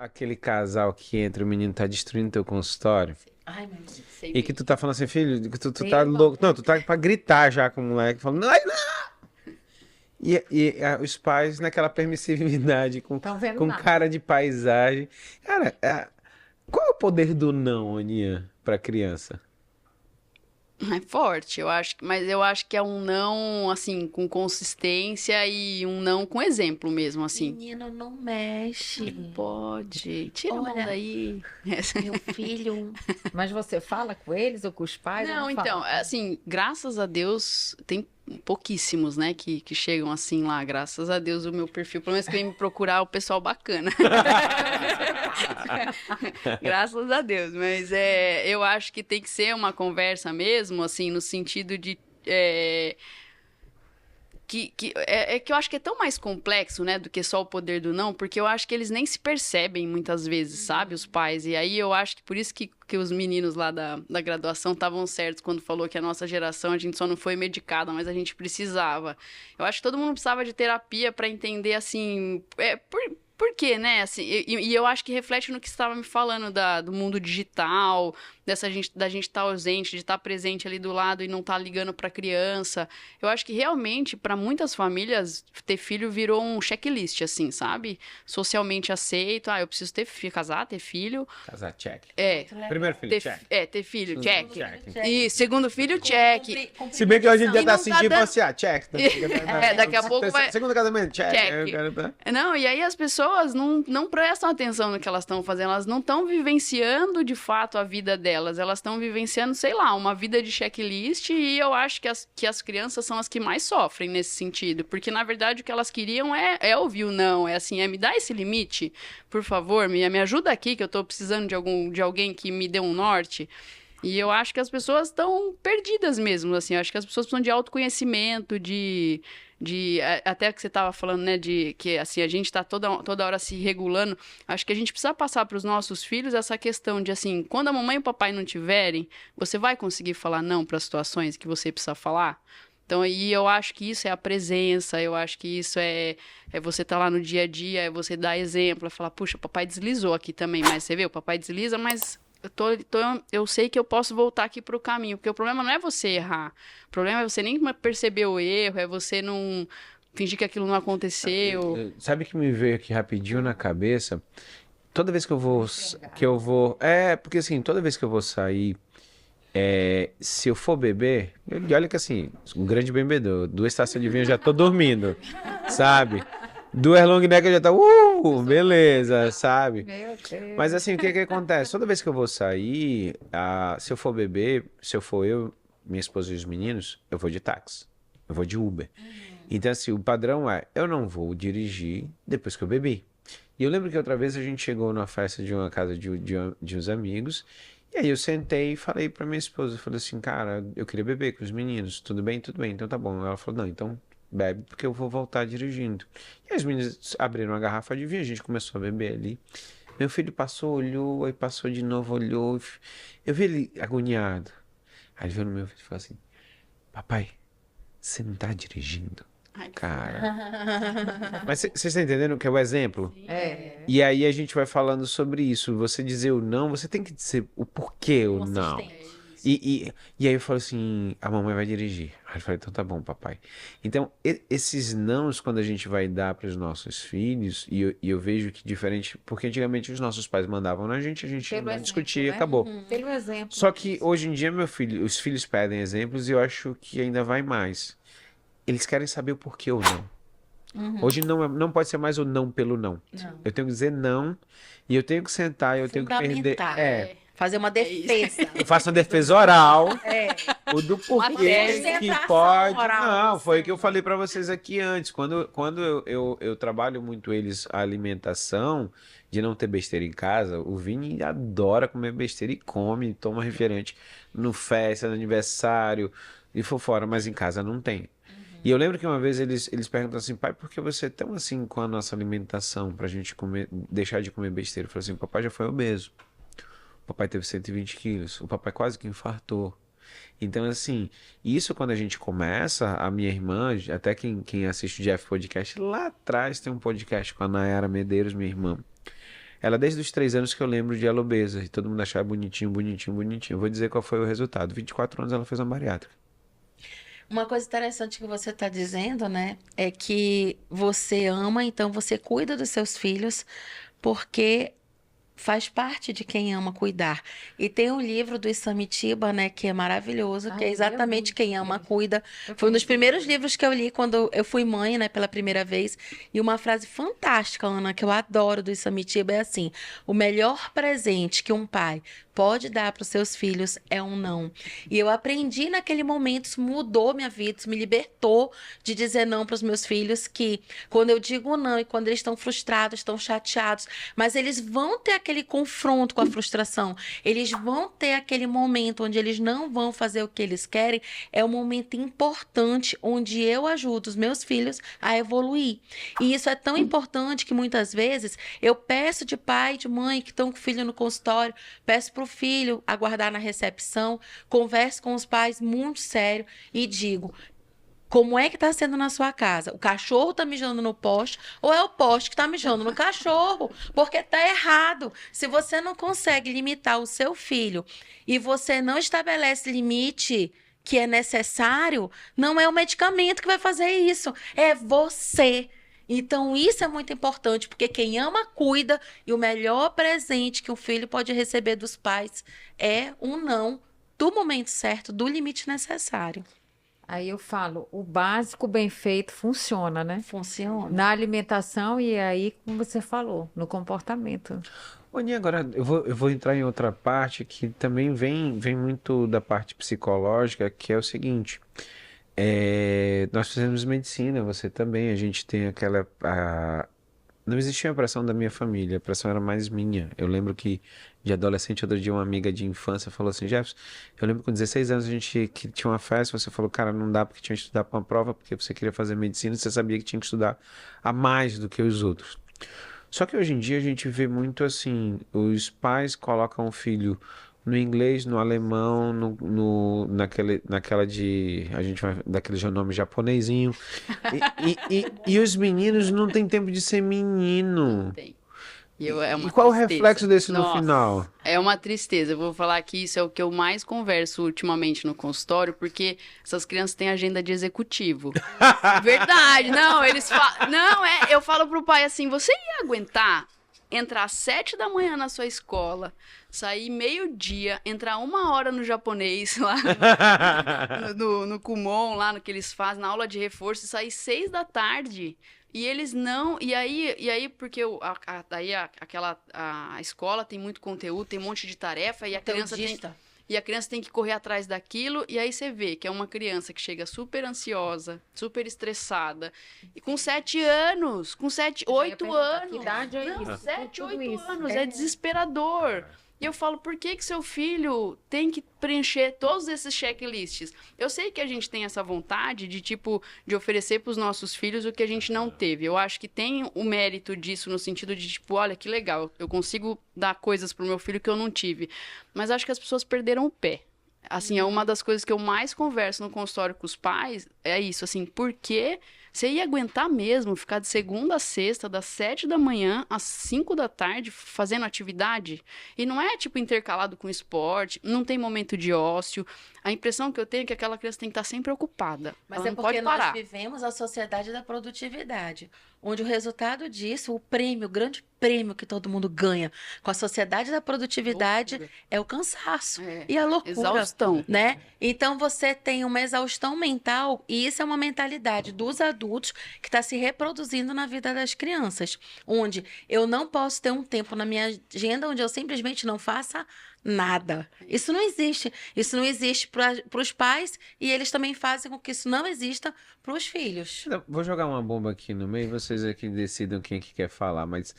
aquele casal que entra, o menino tá destruindo teu consultório. Ai, meu Deus, sei E que bem. tu tá falando assim, filho, que tu tá louco. Não, tu tá pra gritar já com o moleque, falando, ai, não! Os pais naquela permissividade, Estão vendo com nada. cara de paisagem. Cara, qual é o poder do não, Aninha, pra criança? É forte, eu acho, mas eu acho que é um não, assim, com consistência e um não com exemplo mesmo, assim. Menino, não mexe. Pode, tira a mão Olha, daí. Meu filho. Mas você fala com eles ou com os pais? ou Não, então, fala? assim, graças a Deus, tem pouquíssimos, né, que chegam assim lá. Graças a Deus, o meu perfil, pelo menos que vem me procurar, é o pessoal bacana. Graças a Deus, mas eu acho que tem que ser uma conversa mesmo, assim, no sentido de. Que eu acho que é tão mais complexo, né, do que só o poder do não, porque eu acho que eles nem se percebem muitas vezes, sabe, os pais. E aí eu acho que por isso que os meninos lá da graduação estavam certos quando falou que a nossa geração, a gente só não foi medicada, mas a gente precisava. Eu acho que todo mundo precisava de terapia para entender, assim, por quê, né? Assim, e eu acho que reflete no que você estava me falando do mundo digital, da gente estar ausente, de estar presente ali do lado e não estar ligando para a criança. Eu acho que realmente, para muitas famílias, ter filho virou um checklist, assim, sabe? Socialmente aceito. Ah, eu preciso ter filho, casar, ter filho. Casar, check. É. Primeiro filho, check. Ter filho, check. Check. E segundo filho, check. Se bem que hoje em dia E tá não assim, tá tipo dando- assim, check. Daqui a pouco vai- Segundo casamento, check. Check. Não, e aí as pessoas não prestam atenção no que elas estão fazendo, elas não estão vivenciando de fato a vida delas, elas estão vivenciando, sei lá, uma vida de checklist e eu acho que as crianças são as que mais sofrem nesse sentido, porque na verdade o que elas queriam é ouvir o não, é assim, me dá esse limite, por favor, me ajuda aqui que eu tô precisando de alguém que me dê um norte. E eu acho que as pessoas estão perdidas mesmo, assim. Eu acho que as pessoas precisam de autoconhecimento, até que você estava falando, né, de que assim, a gente está toda hora se regulando. Acho que a gente precisa passar para os nossos filhos essa questão de, assim, quando a mamãe e o papai não tiverem, você vai conseguir falar não para situações que você precisa falar? Então, aí eu acho que isso é a presença, eu acho que isso é você estar lá no dia a dia, é você dar exemplo, é falar, puxa, o papai deslizou aqui também, mas você vê, o papai desliza, mas eu sei que eu posso voltar aqui pro caminho, porque o problema não é você errar, o problema é você nem perceber o erro, é você não fingir que aquilo não aconteceu. Sabe que me veio aqui rapidinho na cabeça? Toda vez que eu vou. Porque assim, toda vez que eu vou sair. Se eu for beber, e olha que assim, um grande bebedor, 2 taças de vinho eu já tô dormindo, sabe? 2 long neck eu já tá, beleza, sabe? Meu Deus. Mas assim, o que que acontece? Toda vez que eu vou sair, se eu for beber, se eu for eu, minha esposa e os meninos, eu vou de táxi, eu vou de Uber. Então assim, o padrão é, eu não vou dirigir depois que eu bebi. E eu lembro que outra vez a gente chegou numa festa de uma casa de uns amigos, e aí eu sentei e falei pra minha esposa, eu falei assim, cara, eu queria beber com os meninos, tudo bem? Tudo bem, então tá bom. Ela falou, não, então bebe porque eu vou voltar dirigindo. E as meninas abriram uma garrafa de vinho, a gente começou a beber ali. Meu filho passou, olhou, aí passou de novo, olhou. Eu vi ele agoniado. Aí ele veio no meu filho e falou assim, papai, você não tá dirigindo? Ai, Cara. Mas vocês estão entendendo o que é o exemplo? É. E aí a gente vai falando sobre isso. Você dizer o não, você tem que dizer o porquê o não. E aí eu falo assim, a mamãe vai dirigir. Aí eu falei, então tá bom, papai. Então, esses nãos, quando a gente vai dar para os nossos filhos, e eu vejo que diferente, porque antigamente os nossos pais mandavam na gente, a gente Pelo não exemplo, discutia, né? acabou. Pelo exemplo. Só que hoje em dia, meu filho, os filhos pedem exemplos e eu acho que ainda vai mais. Eles querem saber o porquê ou não. Hoje não pode ser mais o não pelo não. Não. Eu tenho que dizer não e eu tenho que sentar, eu tenho que perder. Fundamentar. Fazer uma defesa. Eu faço uma defesa oral, É. o do porquê que Sustentação pode. oral, Não, foi o que eu assim. falei pra vocês aqui antes. Quando eu trabalho muito eles a alimentação, de não ter besteira em casa, o Vini adora comer besteira e come, toma refrigerante no festa, no aniversário e for fora, mas em casa não tem. E eu lembro que uma vez eles perguntam assim, pai, por que você é tão assim com a nossa alimentação pra gente comer, deixar de comer besteira? Eu falei assim, papai já foi obeso. O papai teve 120 quilos. O papai quase que infartou. Então, assim, isso quando a gente começa, a minha irmã, até quem assiste o Jeff Podcast, lá atrás tem um podcast com a Nayara Medeiros, minha irmã. Ela, desde os 3 anos que eu lembro de ela obesa. E todo mundo achava bonitinho, bonitinho, bonitinho. Vou dizer qual foi o resultado. 24 anos ela fez uma bariátrica. Uma coisa interessante que você está dizendo, né, é que você ama, então você cuida dos seus filhos, porque faz parte de quem ama cuidar. E tem um livro do Isamitiba, né, que é maravilhoso, que é exatamente Quem Ama Cuida. Foi um dos primeiros livros que eu li quando eu fui mãe, né, pela primeira vez. E uma frase fantástica, Ana, que eu adoro do Isamitiba é assim: o melhor presente que um pai pode dar para os seus filhos é um não. E eu aprendi naquele momento, isso mudou minha vida, isso me libertou de dizer não para os meus filhos, que quando eu digo não e quando eles estão frustrados, estão chateados, mas eles vão ter aquele confronto com a frustração, eles vão ter aquele momento onde eles não vão fazer o que eles querem, é um momento importante onde eu ajudo os meus filhos a evoluir. E isso é tão importante que muitas vezes eu peço de pai e de mãe que estão com o filho no consultório, peço para o filho aguardar na recepção, converso com os pais muito sério e digo: como é que está sendo na sua casa? O cachorro está mijando no poste ou é o poste que está mijando no cachorro? Porque está errado. Se você não consegue limitar o seu filho e você não estabelece limite que é necessário, não é o medicamento que vai fazer isso, é você. Então, isso é muito importante, porque quem ama, cuida, e o melhor presente que um filho pode receber dos pais é um não do momento certo, do limite necessário. Aí eu falo, o básico bem feito funciona, né? Funciona. Na alimentação e aí, como você falou, no comportamento. Aninha, agora eu vou entrar em outra parte que também vem muito da parte psicológica, que é o seguinte. Nós fizemos medicina, você também, a gente tem aquela... Não existia a pressão da minha família, a pressão era mais minha. Eu lembro que de adolescente, outro dia uma amiga de infância falou assim: Jefferson, eu lembro que com 16 anos a gente que tinha uma festa, você falou, cara, não dá porque tinha que estudar para uma prova, porque você queria fazer medicina, você sabia que tinha que estudar a mais do que os outros. Só que hoje em dia a gente vê muito assim, os pais colocam o filho no inglês, no alemão, naquela de... A gente vai daquele nome japonesinho. E os meninos não têm tempo de ser menino. Tem. É uma E qual o tristeza. reflexo desse no Nossa, final? É uma tristeza. Eu vou falar que isso é o que eu mais converso ultimamente no consultório, porque essas crianças têm agenda de executivo. Verdade. Não, eles falam... Não, eu falo pro pai assim, você ia aguentar entrar às 7 da manhã na sua escola, sair meio-dia, entrar 1 hora no japonês lá no Kumon, lá no que eles fazem, na aula de reforço, e sair 6 da tarde. E eles não... E aí porque a escola tem muito conteúdo, tem um monte de tarefa, e a criança tem... E a criança tem que correr atrás daquilo, e aí você vê que é uma criança que chega super ansiosa, super estressada, e com 7 anos, com 8 anos. Que idade é Não, isso? 7, Tudo 8 isso. anos, é desesperador. E eu falo, por que seu filho tem que preencher todos esses checklists? Eu sei que a gente tem essa vontade de oferecer para os nossos filhos o que a gente não teve. Eu acho que tem o mérito disso no sentido de, olha, que legal, eu consigo dar coisas pro meu filho que eu não tive. Mas acho que as pessoas perderam o pé. Assim, é uma das coisas que eu mais converso no consultório com os pais, é isso, assim, por que você ia aguentar mesmo ficar de segunda a sexta, das 7 da manhã às 5 da tarde, fazendo atividade? E não é, intercalado com esporte, não tem momento de ócio. A impressão que eu tenho é que aquela criança tem que estar sempre ocupada. Mas ela é não porque pode parar. nós vivemos a sociedade da produtividade, onde o resultado disso, o prêmio, o grande prêmio que todo mundo ganha com a sociedade da produtividade Loucura. é o cansaço É, e a loucura. exaustão. Né? Então você tem uma exaustão mental, e isso é uma mentalidade dos adultos que está se reproduzindo na vida das crianças, onde eu não posso ter um tempo na minha agenda onde eu simplesmente não faça nada. Isso não existe. Isso não existe para os pais, e eles também fazem com que isso não exista para os filhos. Vou jogar uma bomba aqui no meio, vocês aqui decidam quem que quer falar, mas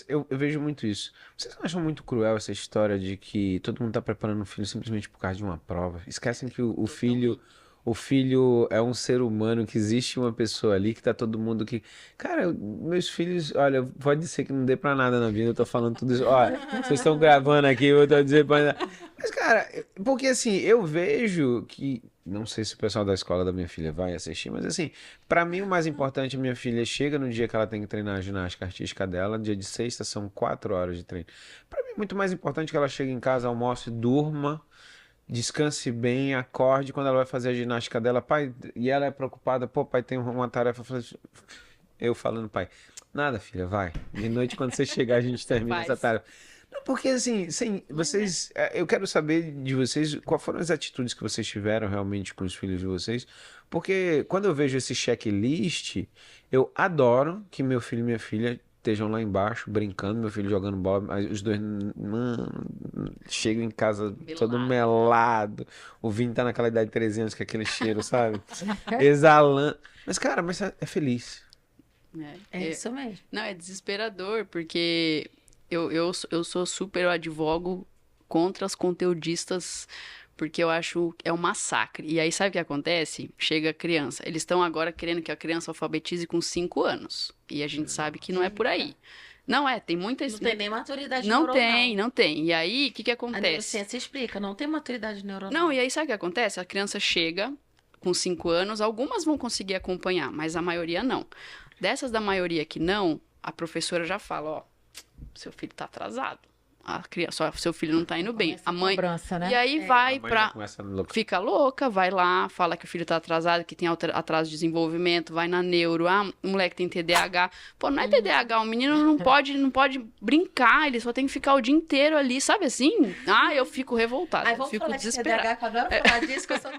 eu vejo muito isso. Vocês não acham muito cruel essa história de que todo mundo tá preparando o filho simplesmente por causa de uma prova? Esquecem que o filho é um ser humano, que existe uma pessoa ali, que tá todo mundo que... Cara, meus filhos, olha, pode ser que não dê pra nada na vida, eu tô falando tudo isso. Olha, vocês estão gravando aqui, eu tô dizendo pra... Mas, cara, porque assim, eu vejo que não sei se o pessoal da escola da minha filha vai assistir, mas assim, pra mim o mais importante, minha filha chega no dia que ela tem que treinar a ginástica artística dela, dia de sexta são 4 horas de treino. Pra mim é muito mais importante que ela chegue em casa, almoce, durma, descanse bem, acorde quando ela vai fazer a ginástica dela, pai, e ela é preocupada, pô, pai, tem uma tarefa, eu falando, pai, nada, filha, vai. De noite, quando você chegar, a gente termina Faz. essa tarefa. Não, porque assim, vocês, eu quero saber de vocês quais foram as atitudes que vocês tiveram realmente com os filhos de vocês, porque quando eu vejo esse checklist, eu adoro que meu filho e minha filha estejam lá embaixo brincando, meu filho jogando bola, aí os dois, mano, chegam em casa todo melado, o Vini tá naquela idade de 13 anos, que é aquele cheiro, sabe? Exalando. Mas, cara, mas é feliz. É isso mesmo. Não, é desesperador, porque eu sou super, eu advogo contra os conteudistas, porque eu acho que é um massacre. E aí, sabe o que acontece? Chega a criança. Eles estão agora querendo que a criança alfabetize com 5 anos. E a gente sabe que não é por aí. Não é, tem muitas... Não tem nem maturidade Não neuronal. tem, não tem. E aí, o que A acontece? neurociência explica, não tem maturidade neuronal. Não, e aí sabe o que acontece? A criança chega com 5 anos, algumas vão conseguir acompanhar, mas a maioria não. Dessas da maioria que não, a professora já fala, ó, seu filho tá atrasado. A criança, seu filho não tá indo bem. Começa A mãe. cobrança, né? E aí vai A mãe pra. já começa louca. Fica louca, vai lá, fala que o filho tá atrasado, que tem atraso de desenvolvimento, vai na neuro, ah, o moleque tem TDAH. Pô, não é TDAH, o menino não pode brincar, ele só tem que ficar o dia inteiro ali, sabe assim? Ah, eu fico revoltada, Aí eu vamos fico falar de desesperada. TDAH, que eu adoro falar disso, que eu sou